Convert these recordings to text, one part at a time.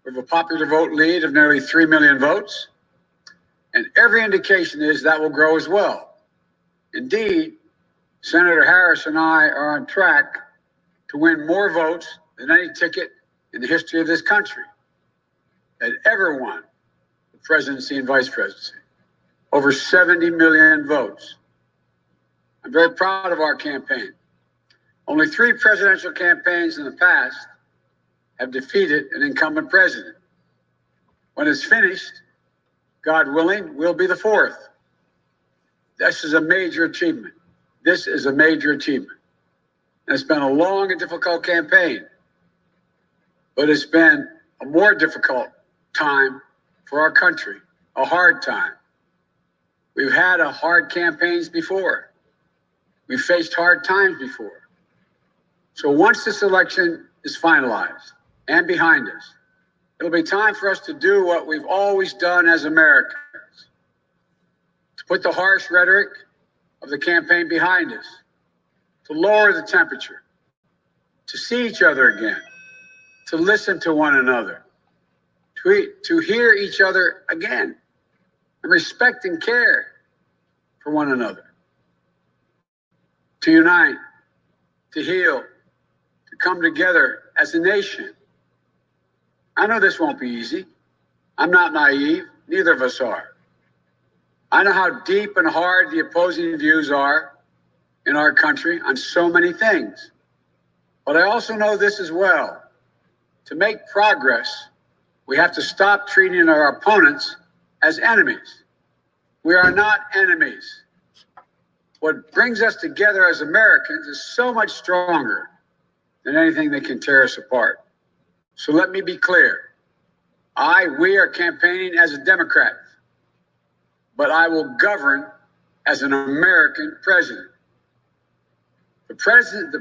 We have a popular vote lead of nearly 3 million votes, and every indication is that will grow as well. Indeed, Senator Harris and I are on track to win more votes than any ticket in the history of this country had ever won the presidency and vice presidency. Over 70 million votes. I'm very proud of our campaign. Only 3 presidential campaigns in the past have defeated an incumbent president. When it's finished, God willing, we'll be the 4th. This is a major achievement. This is a major achievement. And it's been a long and difficult campaign, but it's been a more difficult time for our country, a hard time. We've had hard campaigns before. We've faced hard times before. So once this election is finalized and behind us, it'll be time for us to do what we've always done as Americans, to put the harsh rhetoric of the campaign behind us, to lower the temperature, to see each other again, to listen to one another, to hear each other again, and respect and care for one another, to unite, to heal, to come together as a nation. I know this won't be easy. I'm not naive. Neither of us are. I know how deep and hard the opposing views are in our country on so many things. But I also know this as well. To make progress, we have to stop treating our opponents as enemies. We are not enemies. What brings us together as Americans is so much stronger than anything that can tear us apart. So let me be clear. We are campaigning as a Democrat, but I will govern as an American president. The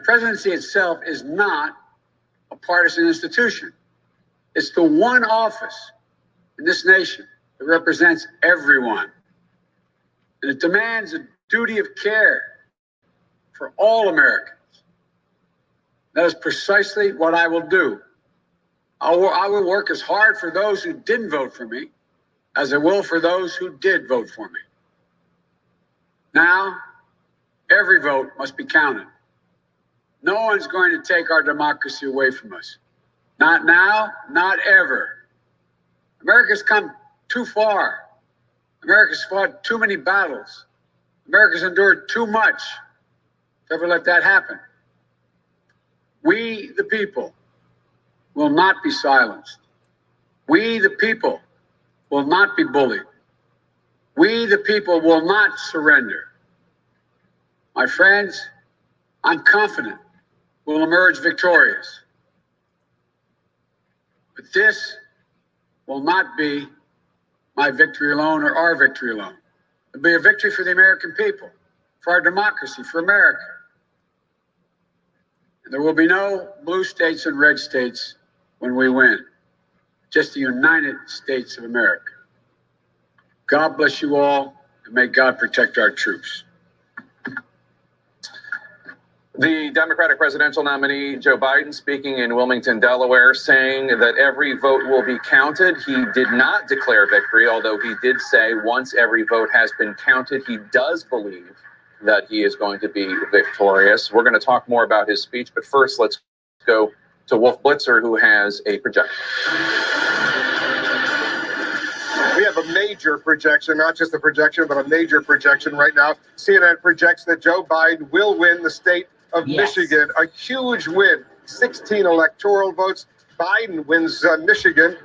presidency itself is not a partisan institution. It's the one office in this nation that represents everyone. And it demands a duty of care for all Americans. That is precisely what I will do. I will work as hard for those who didn't vote for me as I will for those who did vote for me. Now, every vote must be counted. No one's going to take our democracy away from us. Not now, not ever. America's come too far. America's fought too many battles. America's endured too much to ever let that happen. We, the people, will not be silenced. We, the people, will not be bullied. We, the people, will not surrender. My friends, I'm confident we'll emerge victorious. But this will not be my victory alone or our victory alone. It'll be a victory for the American people, for our democracy, for America. And there will be no blue states and red states when we win. Just the United States of America. God bless you all, and may God protect our troops. The Democratic presidential nominee, Joe Biden, speaking in Wilmington, Delaware, saying that every vote will be counted. He did not declare victory, although he did say once every vote has been counted, he does believe that he is going to be victorious. We're going to talk more about his speech, but first let's go to Wolf Blitzer, who has a projection. We have a major projection, not just a projection, but a major projection right now. CNN projects that Joe Biden will win the state of Michigan. A huge win, 16 electoral votes. Biden wins Michigan.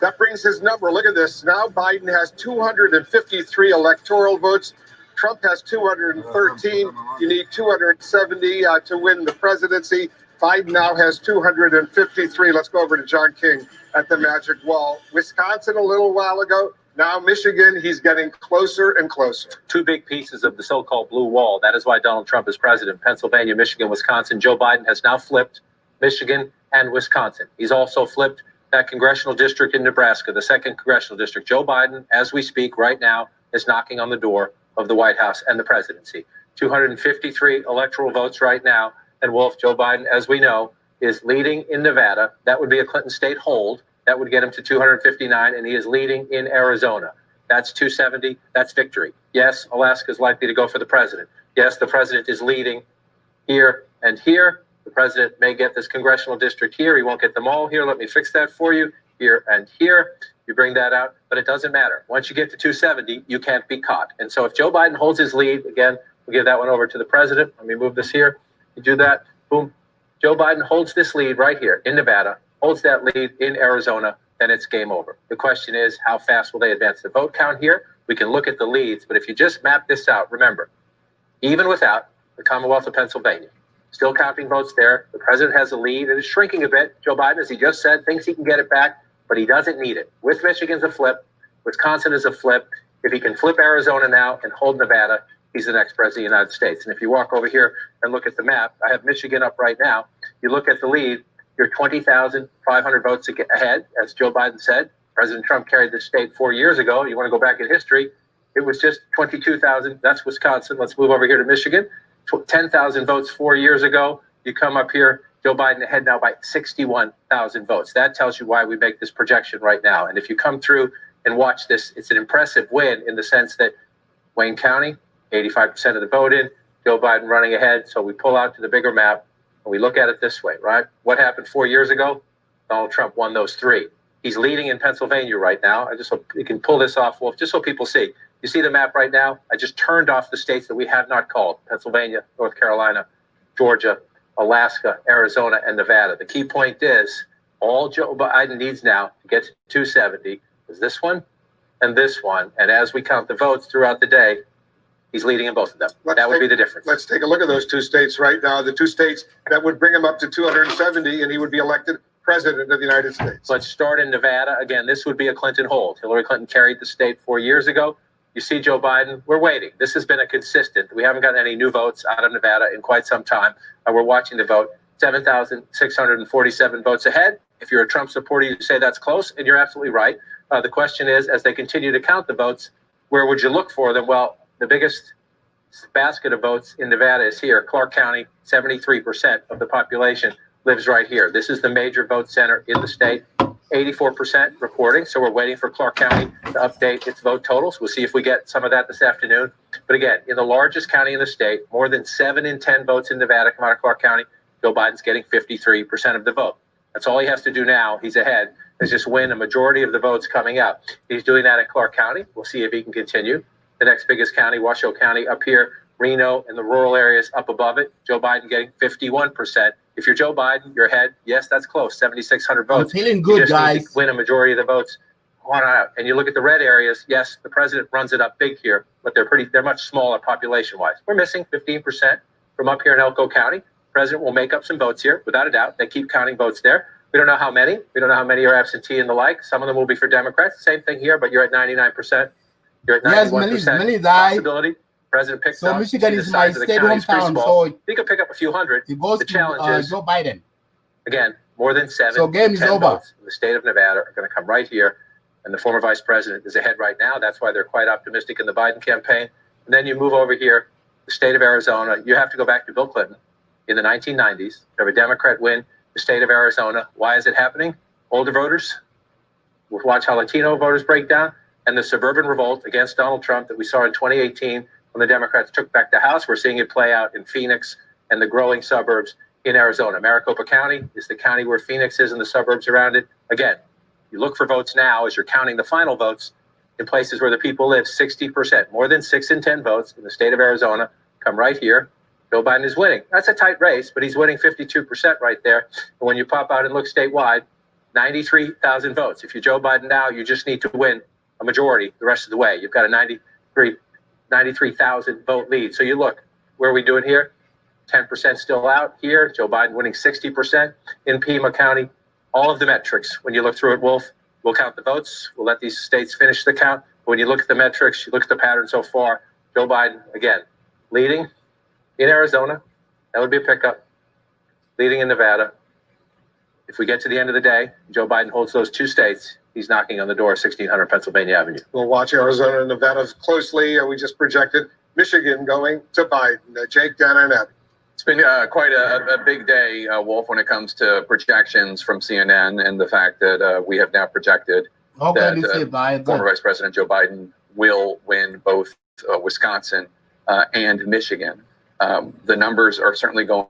That brings his number. Look at this. Now Biden has 253 electoral votes. Trump has 213. You need 270 to win the presidency. Biden now has 253. Let's go over to John King at the Magic Wall. Wisconsin a little while ago. Now Michigan, he's getting closer and closer. Two big pieces of the so-called blue wall. That is why Donald Trump is president. Pennsylvania, Michigan, Wisconsin. Joe Biden has now flipped Michigan and Wisconsin. He's also flipped that congressional district in Nebraska, the 2nd congressional district. Joe Biden, as we speak right now, is knocking on the door of the White House and the presidency. 253 electoral votes right now. And Wolf, Joe Biden, as we know, is leading in Nevada. That would be a Clinton state hold. That would get him to 259, and he is leading in Arizona. That's 270. That's victory. Yes, Alaska is likely to go for the president. Yes, the president is leading here and here. The president may get this congressional district here. He won't get them all here. Let me fix that for you. Here and here. You bring that out, but it doesn't matter. Once you get to 270, you can't be caught. And so if Joe Biden holds his lead, again, we'll give that one over to the president. Let me move this here. You do that. Boom. Joe Biden holds this lead right here in Nevada, holds that lead in Arizona, then it's game over. The question is, how fast will they advance the vote count here? We can look at the leads, but if you just map this out, remember, even without the Commonwealth of Pennsylvania, still counting votes there, the president has a lead. It is shrinking a bit. Joe Biden, as he just said, thinks he can get it back, but he doesn't need it. With Michigan's a flip, Wisconsin is a flip. If he can flip Arizona now and hold Nevada, he's the next president of the United States. And if you walk over here and look at the map, I have Michigan up right now. You look at the lead, you're 20,500 votes ahead, as Joe Biden said. President Trump carried this state 4 years ago. You want to go back in history, it was just 22,000. That's Wisconsin. Let's move over here to Michigan. 10,000 votes 4 years ago. You come up here, Joe Biden ahead now by 61,000 votes. That tells you why we make this projection right now. And if you come through and watch this, it's an impressive win in the sense that Wayne County, 85% of the vote in, Joe Biden running ahead. So we pull out to the bigger map and we look at it this way, right? What happened 4 years ago? Donald Trump won those three. He's leading in Pennsylvania right now. I just hope you can pull this off, Wolf, just so people see. You see the map right now? I just turned off the states that we have not called: Pennsylvania, North Carolina, Georgia, Alaska, Arizona, and Nevada. The key point is all Joe Biden needs now to get to 270 is this one and this one. And as we count the votes throughout the day, he's leading in both of them. That would be the difference. Let's take a look at those two states right now. The two states that would bring him up to 270, and he would be elected president of the United States. Let's start in Nevada. Again, this would be a Clinton hold. Hillary Clinton carried the state 4 years ago. You see Joe Biden, we're waiting. This has been a consistent. We haven't gotten any new votes out of Nevada in quite some time. We're watching the vote. 7,647 votes ahead. If you're a Trump supporter, you say that's close, and you're absolutely right. The question is, as they continue to count the votes, where would you look for them? Well, the biggest basket of votes in Nevada is here. Clark County, 73% of the population lives right here. This is the major vote center in the state. 84% reporting. So we're waiting for Clark County to update its vote totals. We'll see if we get some of that this afternoon. But again, in the largest county in the state, more than 7 in 10 votes in Nevada come out of Clark County. Joe Biden's getting 53% of the vote. That's all he has to do now. He's ahead. Is just win a majority of the votes coming out. He's doing that in Clark County. We'll see if he can continue. The next biggest county, Washoe County, up here, Reno and the rural areas up above it. Joe Biden getting 51%. If you're Joe Biden, you're ahead. Yes, that's close. 7,600 votes. I'm feeling good, guys. Need to win a majority of the votes on out. And you look at the red areas. Yes, the president runs it up big here, but they're much smaller population-wise. We're missing 15% from up here in Elko County. President will make up some votes here, without a doubt. They keep counting votes there. We don't know how many. We don't know how many are absentee and the like. Some of them will be for Democrats. Same thing here, but you're at 99%. You're at 91% many possibility. President picks so up. Michigan is my state hometown, so he could pick up a few hundred. It goes the challenge to is Joe Biden. Again, more than 7 so game is 10 over. votes in the state of Nevada are going to come right here, and the former vice president is ahead right now. That's why they're quite optimistic in the Biden campaign. And then you move over here, the state of Arizona. You have to go back to Bill Clinton in the 1990s. Have a Democrat win the state of Arizona. Why is it happening? Older voters. We'll watch how Latino voters break down, and the suburban revolt against Donald Trump that we saw in 2018 when the Democrats took back the House. We're seeing it play out in Phoenix and the growing suburbs in Arizona. Maricopa County is the county where Phoenix is and the suburbs around it. Again, you look for votes now as you're counting the final votes in places where the people live. 60%, more than 6 in 10 votes in the state of Arizona come right here. Joe Biden is winning. That's a tight race, but he's winning 52% right there. And when you pop out and look statewide, 93,000 votes. If you're Joe Biden now, you just need to win a majority the rest of the way. You've got a 93,000 vote lead. So you look, where are we doing here? 10% still out here. Joe Biden winning 60% in Pima County. All of the metrics, when you look through it, Wolf, we'll count the votes. We'll let these states finish the count. But when you look at the metrics, you look at the pattern so far, Joe Biden, again, leading in Arizona. That would be a pickup. Leading in Nevada. If we get to the end of the day, Joe Biden holds those 2 states, he's knocking on the door of 1600 Pennsylvania Avenue. We'll watch Arizona and Nevada closely. We just projected Michigan going to Biden. Jake, Dana, and Abby. It's been quite a big day, Wolf, when it comes to projections from CNN and the fact that we have now projected that former Vice President Joe Biden will win both Wisconsin and Michigan. The numbers are certainly going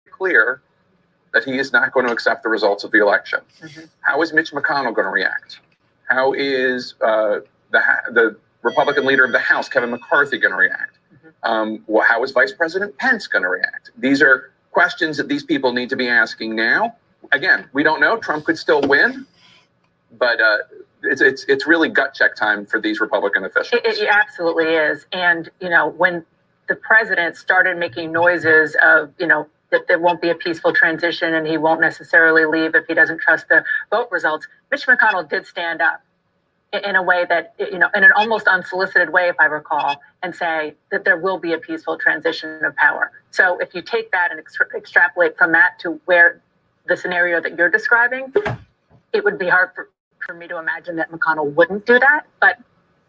clear that he is not going to accept the results of the election. How is Mitch McConnell going to react? How is the Republican leader of the House, Kevin McCarthy, going to react? How is Vice President Pence going to react? These are questions that these people need to be asking now. Again, we don't know. Trump could still win, but it's really gut check time for these Republican officials. It absolutely is. And, you know, when the president started making noises of, you know, that there won't be a peaceful transition and he won't necessarily leave if he doesn't trust the vote results, Mitch McConnell did stand up in a way that, you know, in an almost unsolicited way, if I recall, and say that there will be a peaceful transition of power. So if you take that and extrapolate from that to where the scenario that you're describing, it would be hard for me to imagine that McConnell wouldn't do that. But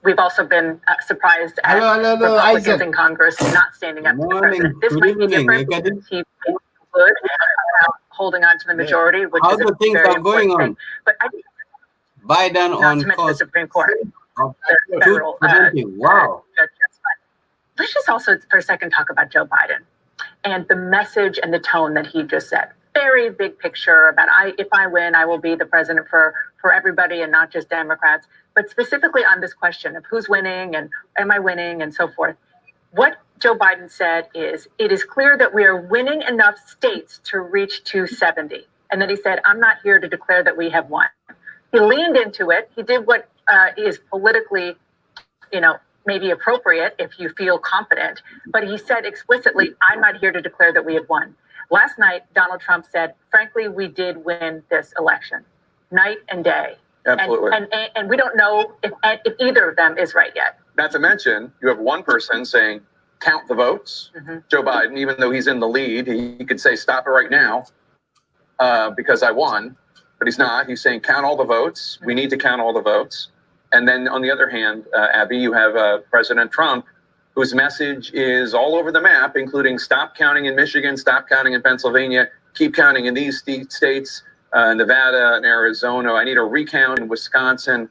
we've also been surprised at Republicans in Congress not standing up to the president. This might be different because he would holding on to the majority, which is a very important thing. But I think Biden on to mention the Supreme Court, of the federal wow. Let's just also for a second talk about Joe Biden and the message and the tone that he just said. Very big picture about if I win, I will be the president for everybody and not just Democrats. But specifically on this question of who's winning and am I winning and so forth, what Joe Biden said is, it is clear that we are winning enough states to reach 270. And then he said, I'm not here to declare that we have won. He leaned into it. He did what is politically, you know, maybe appropriate if you feel confident. But he said explicitly, I'm not here to declare that we have won. Last night, Donald Trump said, frankly, we did win this election, night and day. Absolutely. And we don't know if either of them is right yet. Not to mention, you have one person saying, count the votes. Joe Biden, even though he's in the lead, he could say, stop it right now because I won. But he's not. He's saying, count all the votes. We need to count all the votes. And then on the other hand, Abby, you have President Trump, whose message is all over the map, including stop counting in Michigan, stop counting in Pennsylvania, keep counting in these states, Nevada and Arizona. I need a recount in Wisconsin.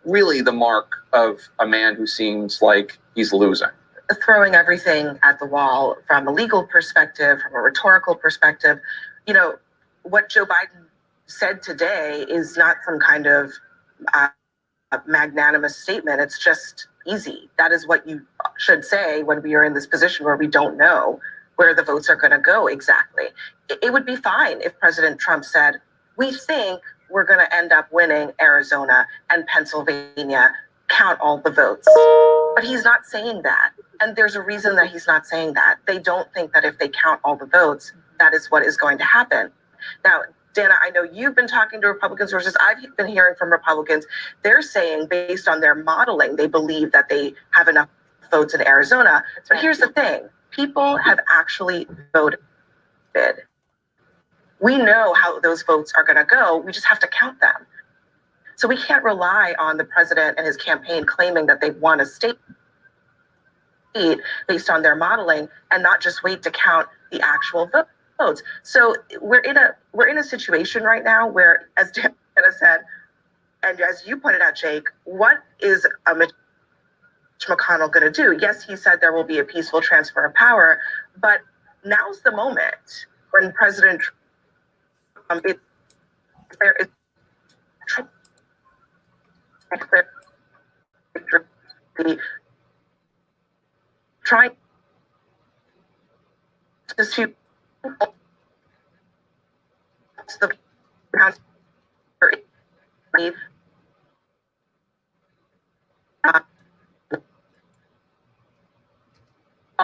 Really the mark of a man who seems like he's losing. Throwing everything at the wall from a legal perspective, from a rhetorical perspective. You know, what Joe Biden said today is not some kind of magnanimous statement. It's just easy. That is what you should say when we are in this position where we don't know where the votes are going to go exactly. It would be fine if President Trump said, we think we're going to end up winning Arizona and Pennsylvania, count all the votes. But he's not saying that. And there's a reason that he's not saying that. They don't think that if they count all the votes, that is what is going to happen. Now, Dana, I know you've been talking to Republican sources. I've been hearing from Republicans. They're saying based on their modeling, they believe that they have enough votes in Arizona. But here's the thing. People have actually voted. We know how those votes are going to go. We just have to count them. So we can't rely on the president and his campaign claiming that they've won a state based on their modeling and not just wait to count the actual votes. So we're in a situation right now where, as Dana said, and as you pointed out, Jake, what is Mitch McConnell going to do? Yes, he said there will be a peaceful transfer of power, but now's the moment when President Trump trying to shoot the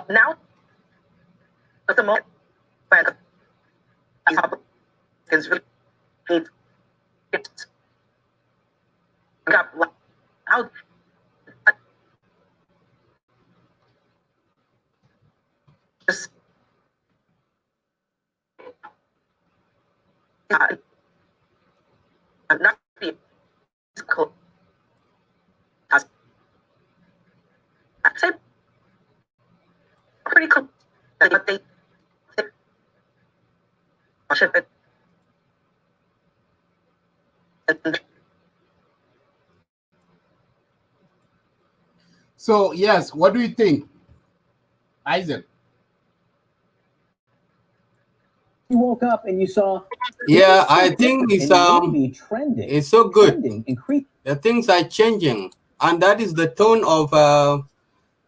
Now, at the moment, when Republicans really need it got out. Just not be cool. I'd say pretty cool. But they ship it. So yes, what do you think, Isaac? You woke up and you saw. Yeah, I think it's trending. it's so good. Increasing. The things are changing, and that is the tone of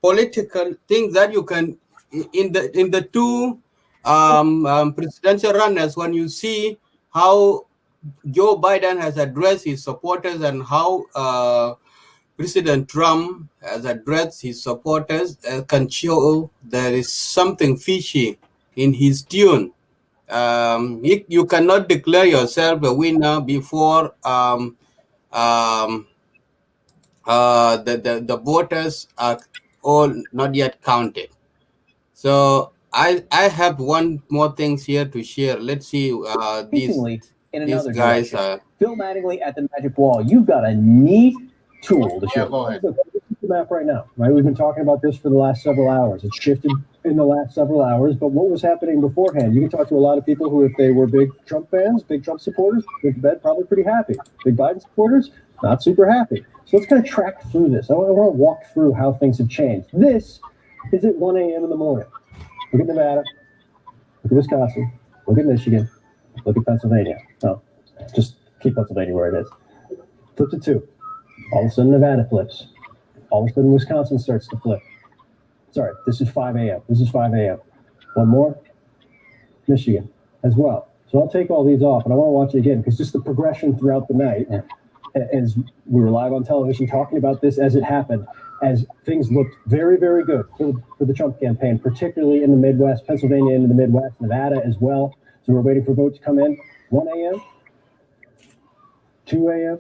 political things that you can in the two presidential runners. When you see how Joe Biden has addressed his supporters and how President Trump has addressed his supporters, can show there is something fishy in his tune. You cannot declare yourself a winner before the voters are all not yet counted. So I have one more things here to share. Let's see. These guys are. Phil Mattingly at the Magic Wall. You've got a neat tool to show. Yeah, go ahead. Look, this is the map right now, right? We've been talking about this for the last several hours. It's shifted in the last several hours, but what was happening beforehand? You can talk to a lot of people who, if they were big Trump fans, big Trump supporters, went to bed probably pretty happy. Big Biden supporters, not super happy. So let's kind of track through this. I want to walk through how things have changed. This is at 1 a.m. in the morning. Look at Nevada. Look at Wisconsin. Look at Michigan. Look at Pennsylvania. No, just keep Pennsylvania where it is. Flip to 2. All of a sudden, Nevada flips. All of a sudden, Wisconsin starts to flip. Sorry, this is 5 a.m. This is 5 a.m. One more. Michigan as well. So I'll take all these off, and I want to watch it again because just the progression throughout the night, as we were live on television talking about this as it happened, as things looked very, very good for the Trump campaign, particularly in the Midwest, Pennsylvania into the Midwest, Nevada as well. So we're waiting for votes to come in. 1 a.m., 2 a.m.,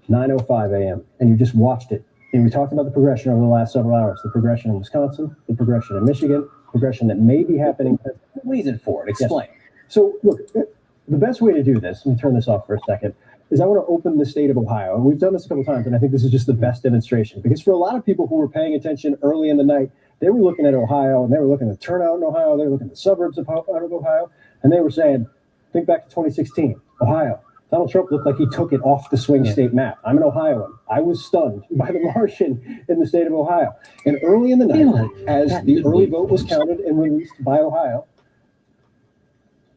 9:05 a.m. And you just watched it. And we talked about the progression over the last several hours. The progression in Wisconsin, the progression in Michigan, progression that may be happening. The reason for it. Explain. Yes. So look, the best way to do this, let me turn this off for a second, is I want to open the state of Ohio. And we've done this a couple of times, and I think this is just the best demonstration. Because for a lot of people who were paying attention early in the night, they were looking at Ohio, and they were looking at turnout in Ohio, they were looking at the suburbs of Ohio, and they were saying, think back to 2016, Ohio. Donald Trump looked like he took it off the swing state map. I'm an Ohioan. I was stunned by the margin in the state of Ohio. And early in the night, as the early vote was counted and released by Ohio,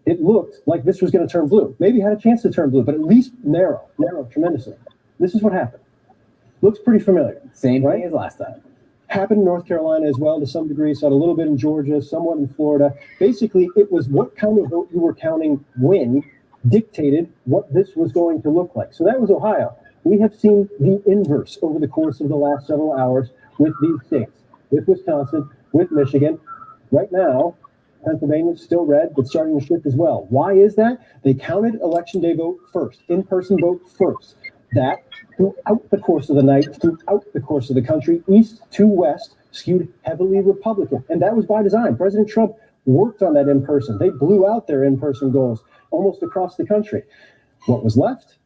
it looked like this was going to turn blue. Maybe had a chance to turn blue, but at least narrow tremendously. This is what happened. Looks pretty familiar. Same right? thing as last time. Happened in North Carolina as well to some degree, saw it a little bit in Georgia, somewhat in Florida. Basically, it was what kind of vote you were counting when dictated what this was going to look like. So that was Ohio. We have seen the inverse over the course of the last several hours with these states, with Wisconsin, with Michigan. Right now, Pennsylvania is still red, but starting to shift as well. Why is that? They counted election day vote first, in-person vote first. That throughout the course of the night, throughout the course of the country, east to west, skewed heavily Republican. And that was by design. President Trump worked on that in-person. They blew out their in-person goals almost across the country. What was left?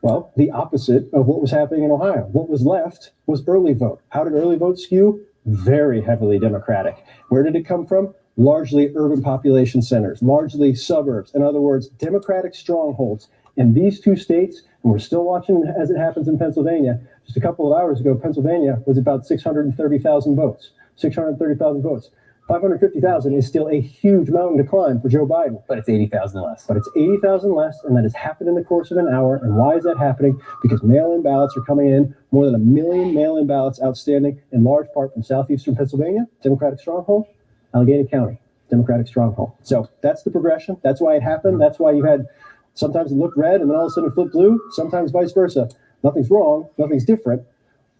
Well, the opposite of what was happening in Ohio. What was left was early vote. How did early vote skew? Very heavily Democratic. Where did it come from? Largely urban population centers, largely suburbs. In other words, Democratic strongholds in these two states. And we're still watching as it happens in Pennsylvania. Just a couple of hours ago, Pennsylvania was about 630,000 votes. 630,000 votes. 550,000 is still a huge mountain to climb for Joe Biden. But it's 80,000 less. But it's 80,000 less, and that has happened in the course of an hour. And why is that happening? Because mail-in ballots are coming in, more than 1 million mail-in ballots outstanding, in large part from southeastern Pennsylvania, Democratic stronghold, Allegheny County, Democratic stronghold. So that's the progression. That's why it happened. That's why you had sometimes it looked red, and then all of a sudden it flipped blue, sometimes vice versa. Nothing's wrong. Nothing's different.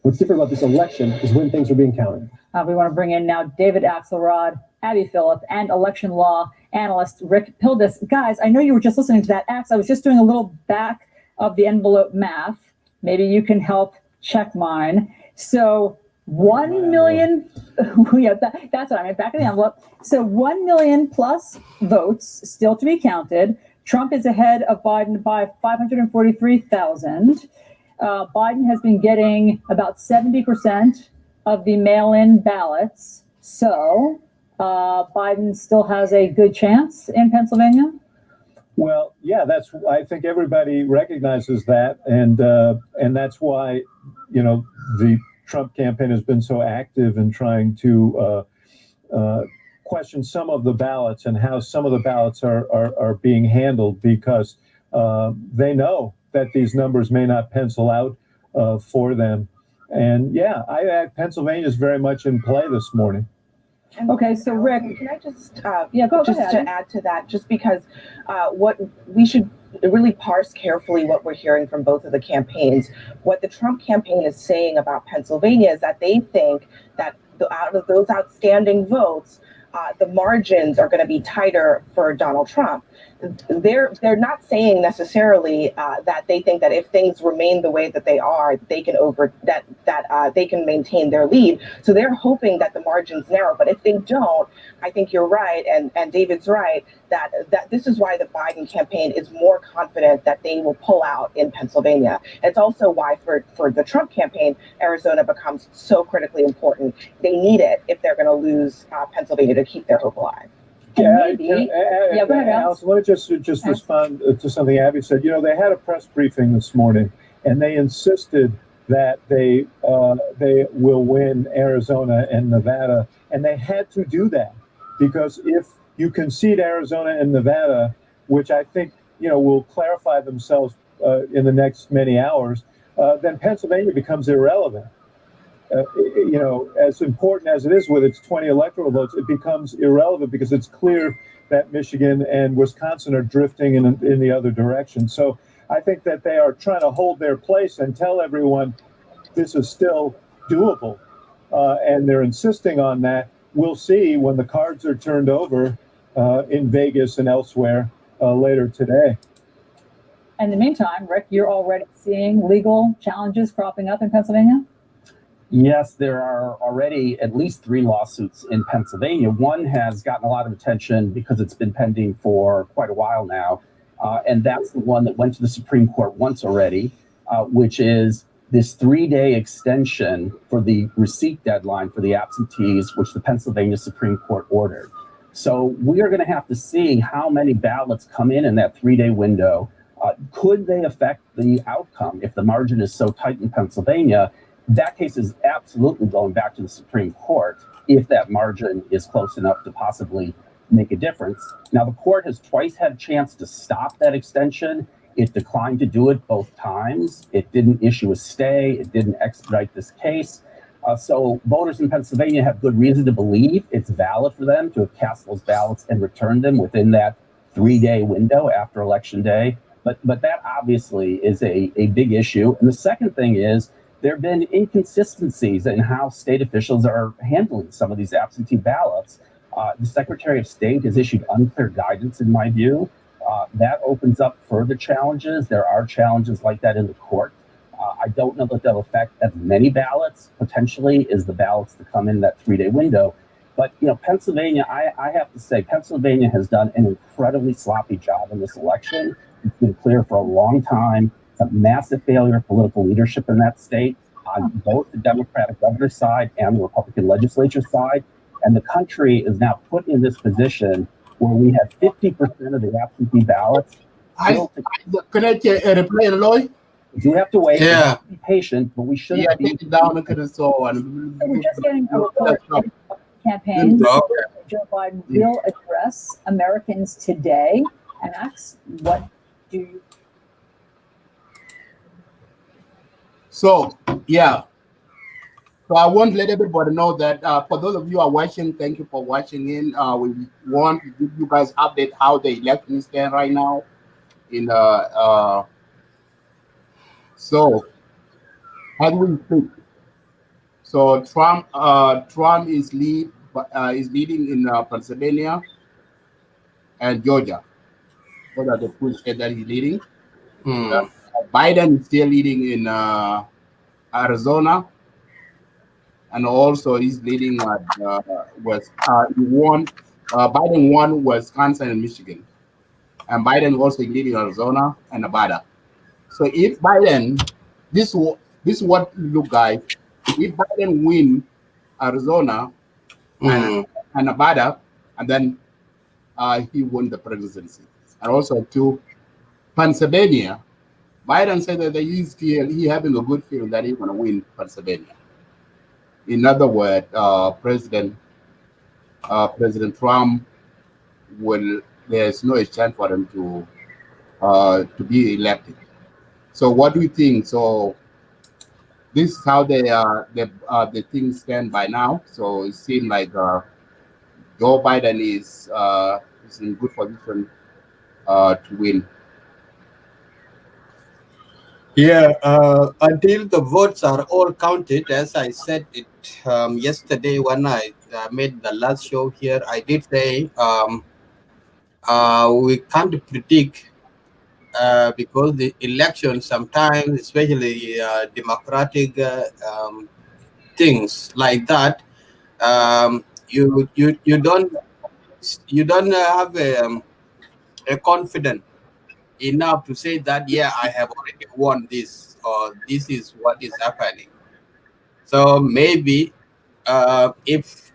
What's different about this election is when things are being counted. We want to bring in now David Axelrod, Abby Phillip, and election law analyst Rick Pildes. Guys, I know you were just listening to that. Ax, I was just doing a little back of the envelope math. Maybe you can help check mine. So 1 million, yeah, that's what I mean, back of the envelope. So 1 million plus votes still to be counted. Trump is ahead of Biden by 543,000. Biden has been getting about 70% of the mail-in ballots. So Biden still has a good chance in Pennsylvania? Well, yeah, I think everybody recognizes that. And that's why, the Trump campaign has been so active in trying to question some of the ballots and how some of the ballots are being handled, because they know that these numbers may not pencil out for them. And yeah, Pennsylvania is very much in play this morning. Okay, so Rick, can I just go just ahead. to add to that, just because what we should really parse carefully what we're hearing from both of the campaigns. What the Trump campaign is saying about Pennsylvania is that they think that out of those outstanding votes, the margins are going to be tighter for Donald Trump. They're not saying necessarily that they think that if things remain the way that they are, they can they can maintain their lead. So they're hoping that the margins narrow. But if they don't, I think you're right, and David's right, that this is why the Biden campaign is more confident that they will pull out in Pennsylvania. It's also why for the Trump campaign, Arizona becomes so critically important. They need it if they're going to lose Pennsylvania to keep their hope alive. And Yeah, maybe, go ahead, Alice. Let me just respond to something Abby said. They had a press briefing this morning, and they insisted that they will win Arizona and Nevada, and they had to do that because if you concede Arizona and Nevada, which I think will clarify themselves in the next many hours, then Pennsylvania becomes irrelevant. As important as it is with its 20 electoral votes, it becomes irrelevant because it's clear that Michigan and Wisconsin are drifting in the other direction. So I think that they are trying to hold their place and tell everyone this is still doable. And they're insisting on that. We'll see when the cards are turned over in Vegas and elsewhere later today. in the meantime, Rick, you're already seeing legal challenges cropping up in Pennsylvania? Yes, there are already at least 3 lawsuits in Pennsylvania. One has gotten a lot of attention because it's been pending for quite a while now. And that's the one that went to the Supreme Court once already, which is this 3-day extension for the receipt deadline for the absentees, which the Pennsylvania Supreme Court ordered. So we are going to have to see how many ballots come in that 3-day window. Could they affect the outcome if the margin is so tight in Pennsylvania? That case is absolutely going back to the Supreme Court if that margin is close enough to possibly make a difference. Now, the court has twice had a chance to stop that extension. It declined to do it both times. It didn't issue a stay. It didn't expedite this case. So voters in Pennsylvania have good reason to believe it's valid for them to have cast those ballots and returned them within that 3-day window after Election Day. But that obviously is a big issue. And the second thing is, there have been inconsistencies in how state officials are handling some of these absentee ballots. The Secretary of State has issued unclear guidance, in my view. That opens up further challenges. There are challenges like that in the court. I don't know that they'll affect as many ballots, potentially, as the ballots that come in that 3-day window. But, Pennsylvania, I have to say, Pennsylvania has done an incredibly sloppy job in this election. It's been clear for a long time. A massive failure of political leadership in that state on both the Democratic governor's side and the Republican legislature side. And the country is now put in this position where we have 50% of the absentee ballots. Can I reply, Lloyd? You have to wait. Yeah. You have to be patient, but we shouldn't be. Take it down and so on. So we're just getting a report from the campaign. Joe Biden will address Americans today and ask, what do you? So, yeah. So I want to let everybody know that for those of you who are watching, thank you for watching in. We want to give you guys update how the election stand right now. So as we speak, So Trump is leading in Pennsylvania and Georgia. Those are the two states that he's leading. Hmm. Biden is still leading in Arizona, and also he's leading he won. Biden won Wisconsin and Michigan, and Biden also leading Arizona and Nevada. So if Biden, this is what look, guys. If Biden win Arizona and Hmm. Nevada, and then he won the presidency, and also to Pennsylvania. Biden said that he having a good feeling that he's going to win Pennsylvania. In other words, President Trump will there's no chance for him to be elected. So what do you think? So this is how the things stand by now. So it seems like Joe Biden is in good position to win. Yeah, until the votes are all counted, as I said it yesterday when I made the last show here, I did say we can't predict because the election sometimes, especially democratic things like that, you don't have a confidence enough to say that I have already won this or this is what is happening. So maybe if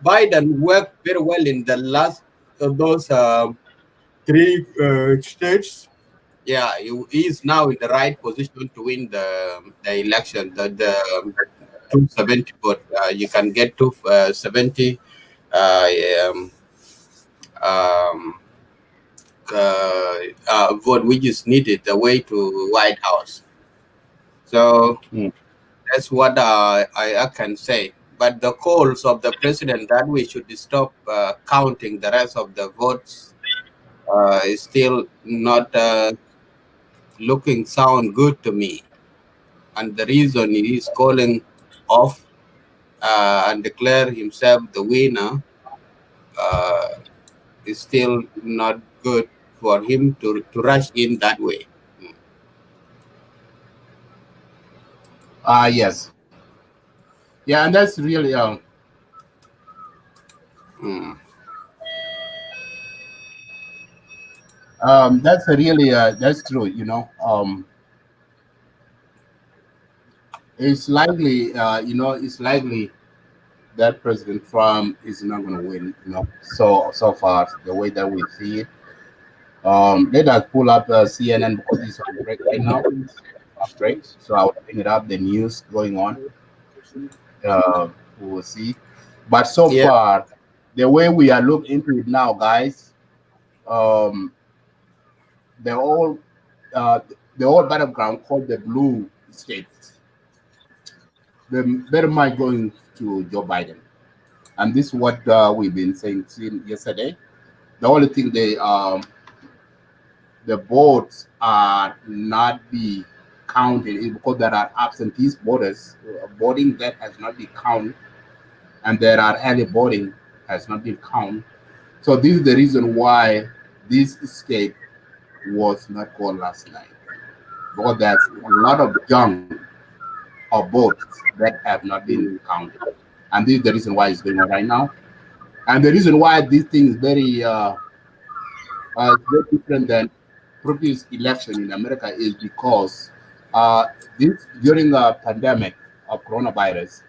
Biden worked very well in the last of those three states, he is now in the right position to win the election. The 270 vote, you can get 270 uh, um, um, vote, which is needed the way to White House. So Mm. that's what I can say. But the calls of the president that we should stop counting the rest of the votes is still not looking sound good to me. And the reason he is calling off and declare himself the winner uh, is still not good for him to rush in that way. Yes. Yeah, and that's really Mm. that's a really that's true. It's likely it's likely that President Trump is not going to win. So far the way that we see it. Let us pull up CNN because it's on break right now. On break, so I'll bring it up. The news going on. We will see. But so Yeah. far, the way we are looking into it now, guys, um, they're all uh, the old battleground called the blue states. They're very much going to Joe Biden, and this is what we've been saying since yesterday. The only thing the votes are not be counted is because there are absentee voters voting that has not been counted, and there are early voting has not been counted. So this is the reason why this state was not called last night, because there's a lot of young of votes that have not been counted, and this is the reason why it's going on right now. And the reason why this thing is very different than previous election in America is because uh, this during the pandemic of coronavirus,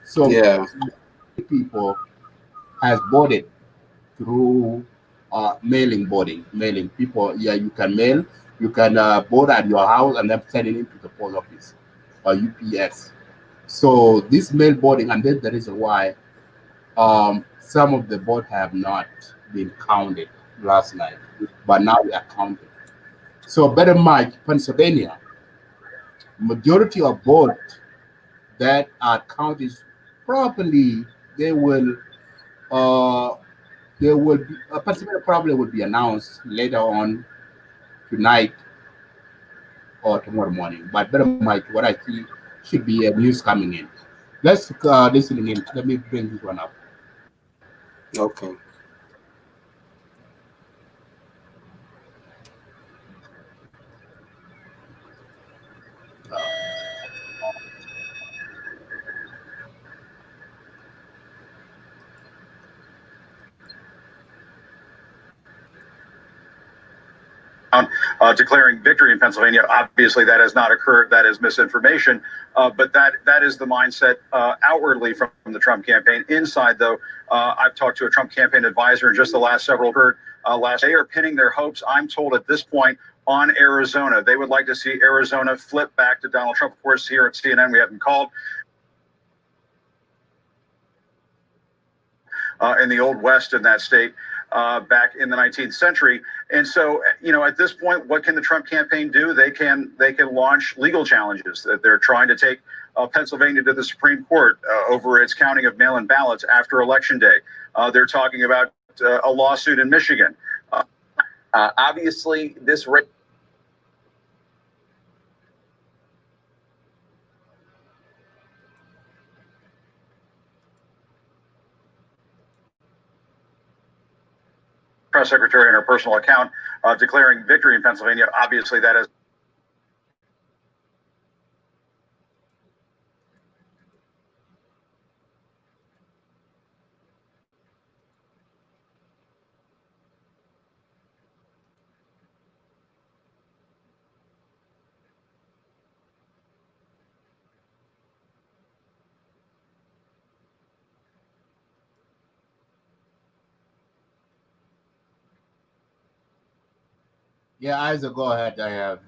so Yeah. people has voted through mailing voting. Mailing people, yeah, you can mail, you can vote at your house and then send it into the post office or UPS. So this mail voting, and that's the reason why some of the vote have not been counted last night, but now they are counted. So better much Pennsylvania, majority of vote that are counted properly, they will uh, be Pennsylvania probably will be announced later on tonight or tomorrow morning. But better much what I see should be news coming in. Let's listen in. Let me bring this one up. Okay. Declaring victory in Pennsylvania. Obviously, that has not occurred. That is misinformation. But that is the mindset outwardly from the Trump campaign. Inside, though, I've talked to a Trump campaign advisor in just the last several heard last. They are pinning their hopes, I'm told at this point, on Arizona. They would like to see Arizona flip back to Donald Trump. Of course, here at CNN, we haven't called. In the Old West in that state back in the 19th century. And so, you know, at this point, what can the Trump campaign do? They can launch legal challenges. That they're trying to take Pennsylvania to the Supreme Court over its counting of mail-in ballots after Election Day. They're talking about a lawsuit in Michigan. Obviously, this press secretary in her personal account declaring victory in Pennsylvania. Obviously, that is. Yeah, Isaac, go ahead. I have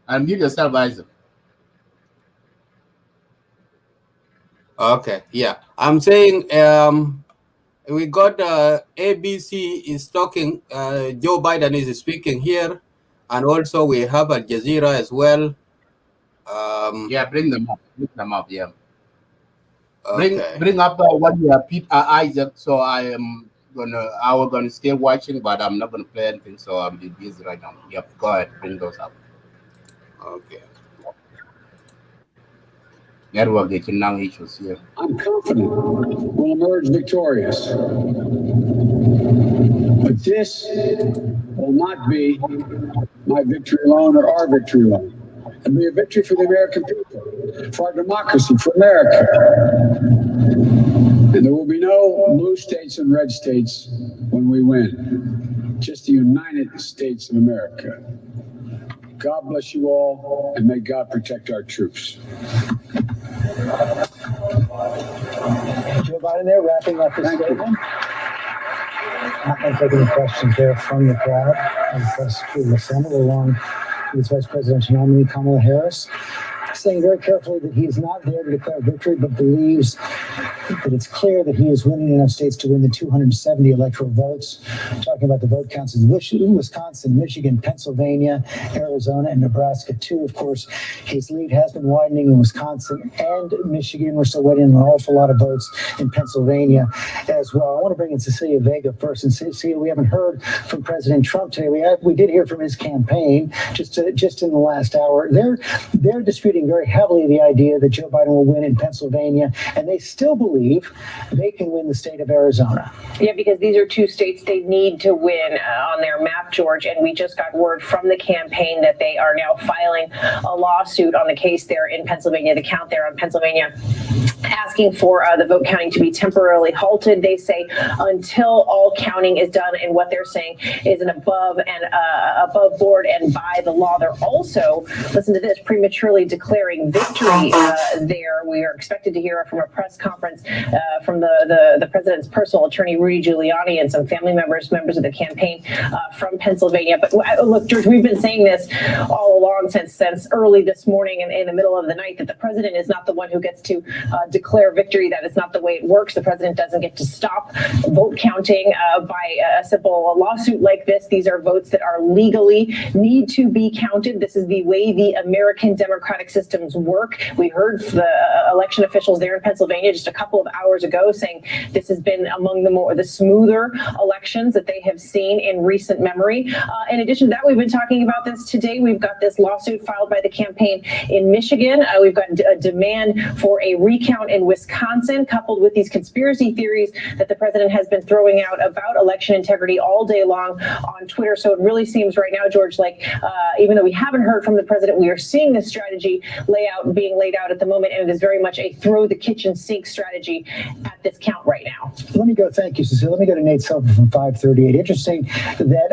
unmute yourself, Isaac. Okay. Yeah. I'm saying we got ABC is talking. Joe Biden is speaking here, and also we have Al Jazeera as well. Yeah, bring them up. Bring them up. Yeah. Okay. Bring up what you have, Isaac. So I was gonna stay watching, but I'm not gonna play anything. So I'm busy right now. Yep. Go ahead. Bring those up. Okay. Network getting now issues here. I'm confident we'll emerge victorious. But this will not be my victory alone or our victory alone. It'll be a victory for the American people, for our democracy, for America. And there will be no blue states and red states when we win. Just the United States of America. God bless you all, and may God protect our troops. Joe Biden there wrapping up his statement. Not going to take any questions there from the crowd. And the press will assemble along with Vice Presidential nominee Kamala Harris, saying very carefully that he is not there to declare victory, but believes that it's clear that he is winning enough states to win the 270 electoral votes. Talking about the vote counts in Wisconsin, Michigan, Pennsylvania, Arizona, and Nebraska, too. Of course, his lead has been widening in Wisconsin and Michigan. We're still waiting on an awful lot of votes in Pennsylvania as well. I want to bring in Cecilia Vega first. And Cecilia, we haven't heard from President Trump today. We did hear from his campaign just in the last hour. They're disputing very heavily the idea that Joe Biden will win in Pennsylvania, and they still believe they can win the state of Arizona. Yeah, because these are two states they need to win on their map, George. And we just got word from the campaign that they are now filing a lawsuit on the case there in Pennsylvania, the count there on Pennsylvania, asking for the vote counting to be temporarily halted. They say until all counting is done, and what they're saying is an above board and by the law. They're also, listen to this, prematurely declaring victory there. We are expected to hear from a press conference from the president's personal attorney, Rudy Giuliani, and some family members of the campaign from Pennsylvania. But look, George, we've been saying this all along since early this morning and in the middle of the night, that the president is not the one who gets to declare victory. That is not the way it works. The president doesn't get to stop vote counting by a simple lawsuit like this. These are votes that are legally need to be counted. This is the way the American democratic systems work. We heard the election officials there in Pennsylvania just a couple of hours ago saying this has been among the smoother elections that they have seen in recent memory. In addition to that, we've been talking about this today. We've got this lawsuit filed by the campaign in Michigan. We've got a demand for a recount in Wisconsin, coupled with these conspiracy theories that the president has been throwing out about election integrity all day long on Twitter. So it really seems right now, George, like even though we haven't heard from the president, we are seeing this strategy being laid out at the moment, and it is very much a throw the kitchen sink strategy at this count right now. Let me go. Thank you, Cecilia. Let me go to Nate Silver from 538. Interesting that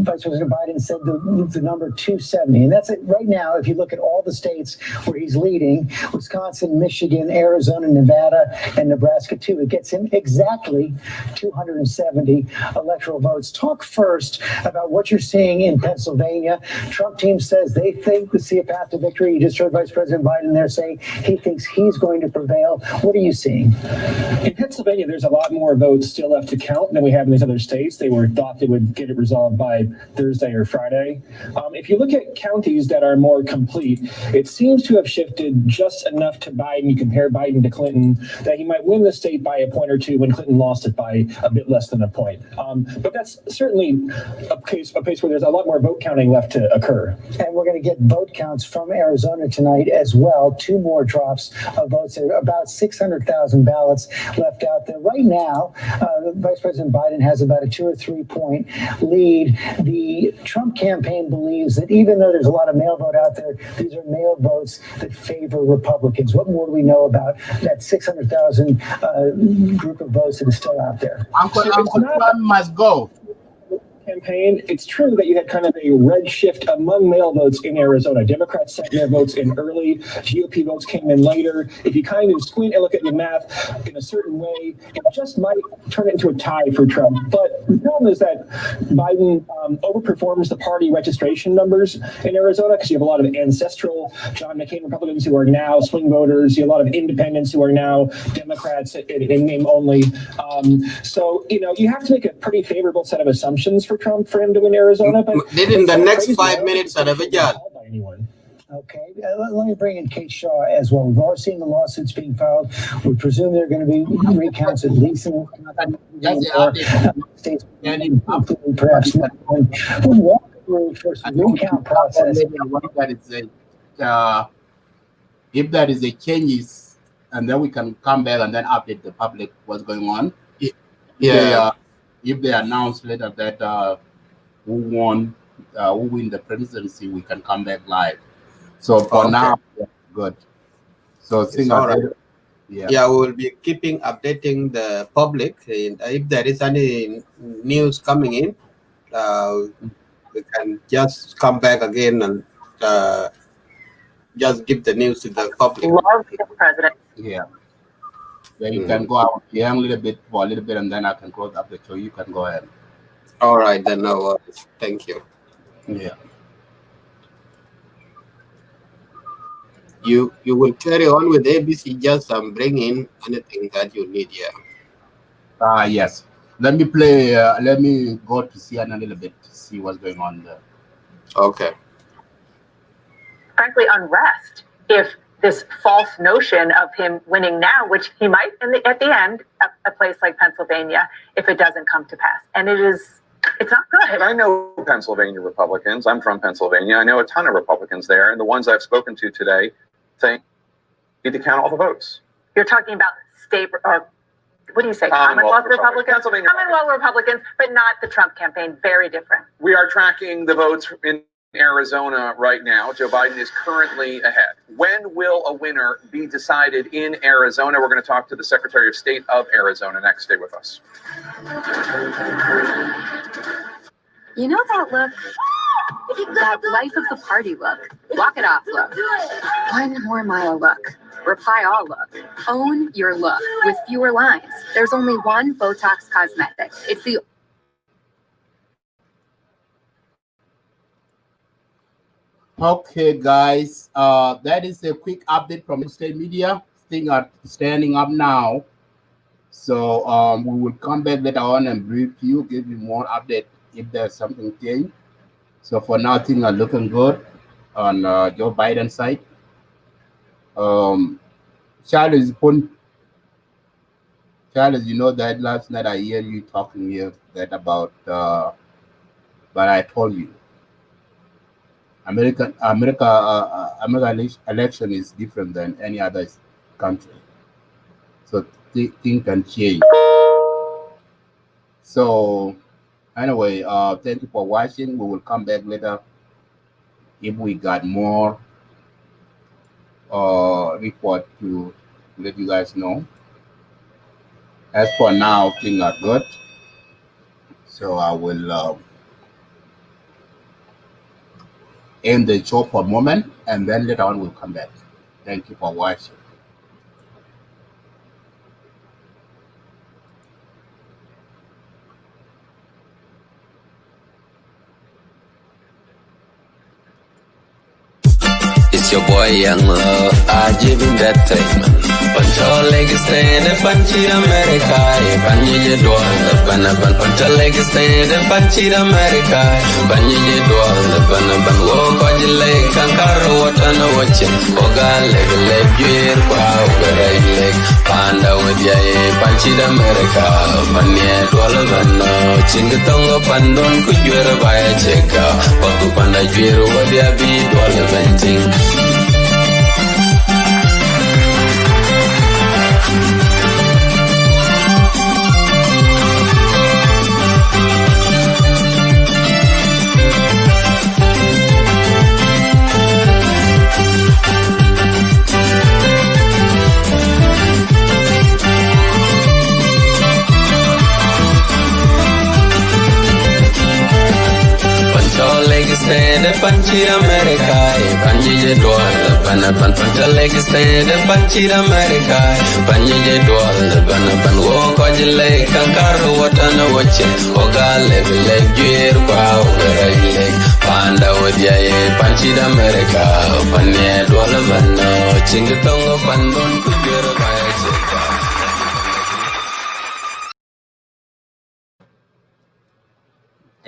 Vice President Biden said the number 270, and that's it right now. If you look at all the states where he's leading, Wisconsin, Michigan, Arizona, Nevada, and Nebraska too, it gets him exactly 270 electoral votes. Talk first about what you're seeing in Pennsylvania. Trump team says they think we see a path to victory. You just heard Vice President Biden there saying he thinks he's going to prevail. What are you seeing? In Pennsylvania, there's a lot more votes still left to count than we have in these other states. They thought they would get it resolved by Thursday or Friday. If you look at counties that are more complete, it seems to have shifted just enough to Biden. You compare Biden to Clinton, that he might win the state by a point or two when Clinton lost it by a bit less than a point. But that's certainly a case where there's a lot more vote counting left to occur. And we're going to get vote counts from Arizona tonight as well. 2 more drops of votes. There are about 600,000 ballots left out there. Right now, Vice President Biden has about a 2 or 3 point lead. The Trump campaign believes that even though there's a lot of mail vote out there, these are mail votes that favor Republicans. What more do we know about that 600,000 group of votes that is still out there? Uncle Trump must go. Campaign, it's true that you had kind of a red shift among mail votes in Arizona. Democrats sent their votes in early, GOP votes came in later. If you kind of squint and look at your math in a certain way, it just might turn it into a tie for Trump. But the problem is that Biden overperforms the party registration numbers in Arizona because you have a lot of ancestral John McCain Republicans who are now swing voters. You have a lot of independents who are now Democrats in name only. So, you have to make a pretty favorable set of assumptions for Trump for him to win Arizona, but in the next 5 minutes, Okay, let me bring in Kate Shaw as well. We've all seen the lawsuits being filed. We presume there are going to be recounts at least in states, perhaps not. Walk through first recount process. If there is a changes, and then we can come back and then update the public what's going on. If they announce later that who win the presidency, we can come back live. So for now, good. So we will be keeping updating the public. And if there is any news coming in, we can just come back again and just give the news to the public. Love the president. Yeah. Then you can go out here a little bit, and then I can close up the show. You can go ahead. All right, then no worries. Thank you. Yeah. You will carry on with ABC, just bring in anything that you need here. Yes. Let me play. Let me go to CNN a little bit to see what's going on there. Okay. Frankly, unrest. If this false notion of him winning now, which he might at the end, a place like Pennsylvania, if it doesn't come to pass. And it's not good. And I know Pennsylvania Republicans. I'm from Pennsylvania. I know a ton of Republicans there. And the ones I've spoken to today think you need to count all the votes. You're talking about state, or what do you say, Commonwealth Republicans? Commonwealth Republicans, but not the Trump campaign. Very different. We are tracking the votes in Arizona right now. Joe Biden is currently ahead. When will a winner be decided in Arizona? We're going to talk to the Secretary of State of Arizona next. Stay with us. You know that look? That life of the party look. Walk it off look. 1 more mile look. Reply all look. Own your look with fewer lines. There's only one Botox cosmetic. It's the Okay, guys, that is a quick update from State Media. things are standing up now. So we will come back later on and brief you, give you more update if there's something changed. So for now, things are looking good on Joe Biden's side. Charles, you know that last night I hear you talking here that about, but I told you, America election is different than any other country. So things can change. So anyway, thank you for watching. We will come back later if we got more report to let you guys know. As for now, things are good. So I will end the show for a moment, and then later on we'll come back. Thank you for watching. It's your boy Young Love, I give him that treatment. Pancho leg stand and punch America. Panye ban. Pancho leg stand and punch America. Panye ban. Walk on your leg, kankaro what on a watching. Oga leg, gear, wow, leg. Panda with ya, punch America. Panye ban. Chingatongo pandon could you ever buy a checker? Paku panda gear, what ya be $1. Stand and punch America, Panye ban. Pancho leg stand and punch America, Panye ban. Walk on your leg, kankaro what on a watching. Oga leg, gear, wow, leg. Panda with ya, punch America, Panye ban. Chingatongo pandon, could you ever buy a checker?